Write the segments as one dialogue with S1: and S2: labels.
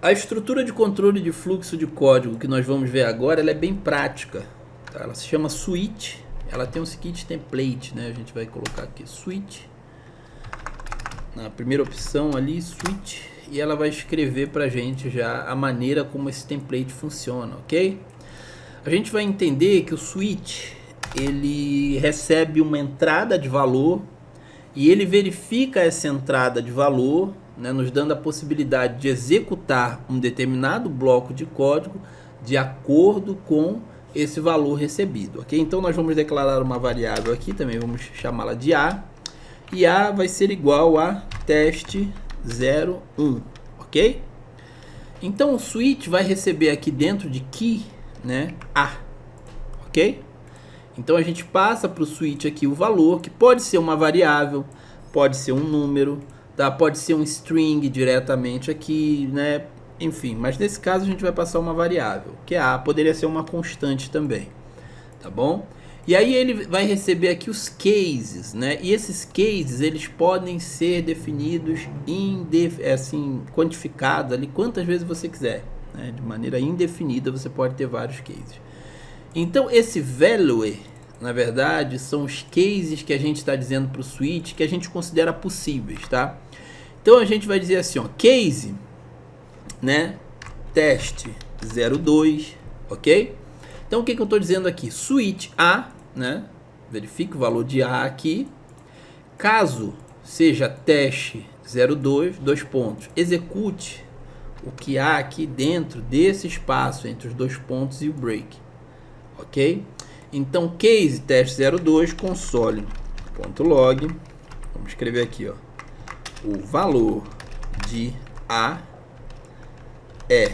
S1: A estrutura de controle de fluxo de código que nós vamos ver agora, ela é bem prática. Tá? Ela se chama switch. Ela tem o seguinte template, né? A gente vai colocar aqui switch. Na primeira opção ali, switch. E ela vai escrever pra gente já a maneira como esse template funciona, ok? A gente vai entender que o switch, ele recebe uma entrada de valor e ele verifica essa entrada de valor, né, nos dando a possibilidade de executar um determinado bloco de código de acordo com esse valor recebido, ok? Então nós vamos declarar uma variável aqui, também vamos chamá-la de A, e A vai ser igual a teste01, ok? Então o switch vai receber aqui dentro de key, né, A, ok? Então a gente passa para o switch aqui o valor, que pode ser uma variável, pode ser um número, tá? Pode ser um string diretamente aqui, né? Enfim, mas nesse caso a gente vai passar uma variável, que é A, poderia ser uma constante também, tá bom? E aí ele vai receber aqui os cases, né? E esses cases, eles podem ser definidos, assim, quantificados ali quantas vezes você quiser, né? De maneira indefinida você pode ter vários cases. Então esse value, na verdade, são os cases que a gente está dizendo para o switch que a gente considera possíveis, tá? Então a gente vai dizer assim, ó, case, né, teste02, ok? Então o que eu estou dizendo aqui? Switch A, né, verifique o valor de A aqui, caso seja teste02, dois pontos, execute o que há aqui dentro desse espaço entre os dois pontos e o break, ok? Então case teste02 console.log, vamos escrever aqui, ó, o valor de A é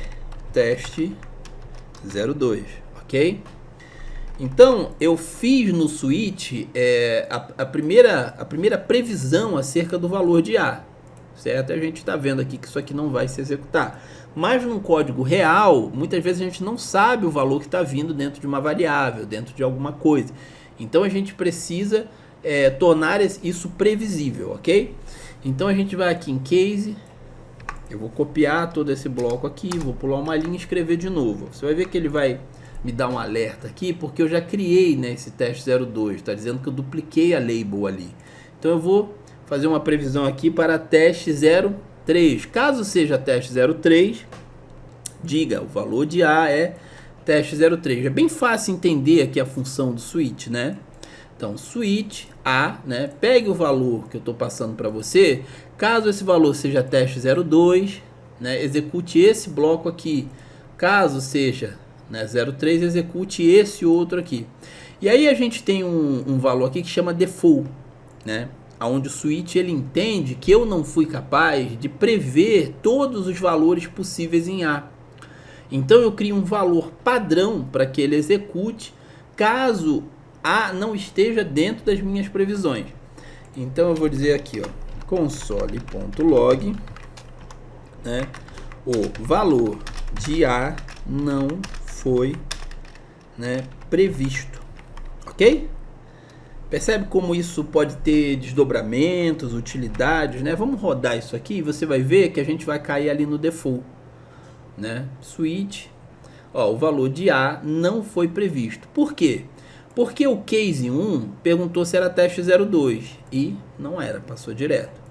S1: teste02, ok? Então eu fiz no switch a primeira previsão acerca do valor de A, certo? A gente está vendo aqui que isso aqui não vai se executar, mas no código real muitas vezes a gente não sabe o valor que está vindo dentro de uma variável, dentro de alguma coisa. Então a gente precisa tornar isso previsível, ok? Então a gente vai aqui em case, eu vou copiar todo esse bloco aqui, vou pular uma linha e escrever de novo. Você vai ver que ele vai me dar um alerta aqui, porque eu já criei, né, esse teste02, está dizendo que eu dupliquei a label ali. Então eu vou fazer uma previsão aqui para teste03. Caso seja teste03, diga, o valor de A é teste03. É bem fácil entender aqui a função do switch, né? Então, switch A, né? Pegue o valor que eu estou passando para você. Caso esse valor seja teste02, né? Execute esse bloco aqui. Caso seja, né, 03, execute esse outro aqui. E aí a gente tem um valor aqui que chama default, né? Onde o switch ele entende que eu não fui capaz de prever todos os valores possíveis em A. Então eu crio um valor padrão para que ele execute caso A não esteja dentro das minhas previsões. Então eu vou dizer aqui, ó, console.log, né, o valor de A não foi, né, previsto, ok? Percebe como isso pode ter desdobramentos, utilidades, né? Vamos rodar isso aqui e você vai ver que a gente vai cair ali no default, né? Switch, ó, o valor de A não foi previsto. Por quê? Porque o case 1 perguntou se era teste02 e não era, passou direto.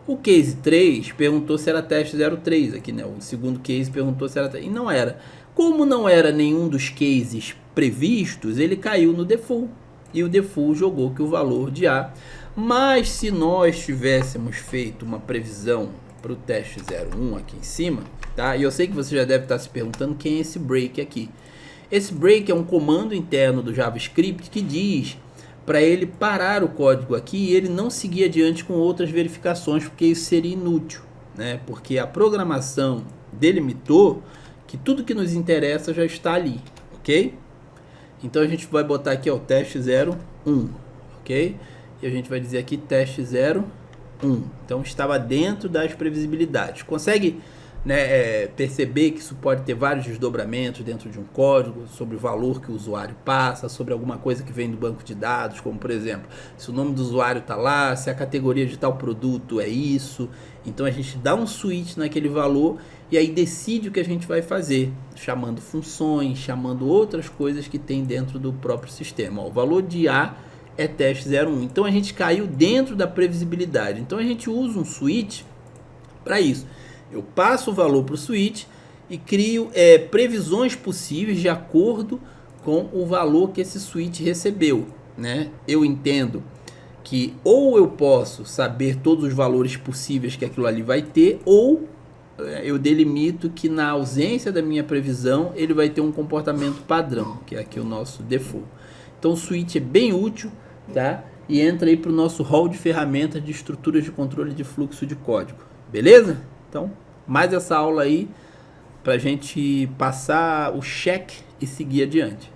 S1: O case 3 perguntou se era teste03 aqui, né? O segundo case perguntou se era e não era. Como não era nenhum dos cases previstos, ele caiu no default. E o default jogou que o valor de A. Mas se nós tivéssemos feito uma previsão para o teste 01 aqui em cima, tá? E eu sei que você já deve estar se perguntando quem é esse break aqui. Esse break é um comando interno do JavaScript que diz para ele parar o código aqui e ele não seguir adiante com outras verificações, porque isso seria inútil, né? Porque a programação delimitou que tudo que nos interessa já está ali, ok? Então a gente vai botar aqui, ó, o teste 01, ok? E a gente vai dizer aqui teste 01. Então estava dentro das previsibilidades. Consegue né, perceber que isso pode ter vários desdobramentos dentro de um código, sobre o valor que o usuário passa, sobre alguma coisa que vem do banco de dados, como por exemplo, se o nome do usuário está lá, se a categoria de tal produto é isso. Então a gente dá um switch naquele valor e aí decide o que a gente vai fazer, chamando funções, chamando outras coisas que tem dentro do próprio sistema. Ó, o valor de A é teste 01. Então a gente caiu dentro da previsibilidade. Então a gente usa um switch para isso. Eu passo o valor para o switch e crio previsões possíveis de acordo com o valor que esse switch recebeu, né? Eu entendo que ou eu posso saber todos os valores possíveis que aquilo ali vai ter, ou eu delimito que na ausência da minha previsão ele vai ter um comportamento padrão, que é aqui o nosso default. Então o switch é bem útil, tá? E entra aí para o nosso hall de ferramentas de estruturas de controle de fluxo de código, beleza? Então, mais essa aula aí para a gente passar o check e seguir adiante.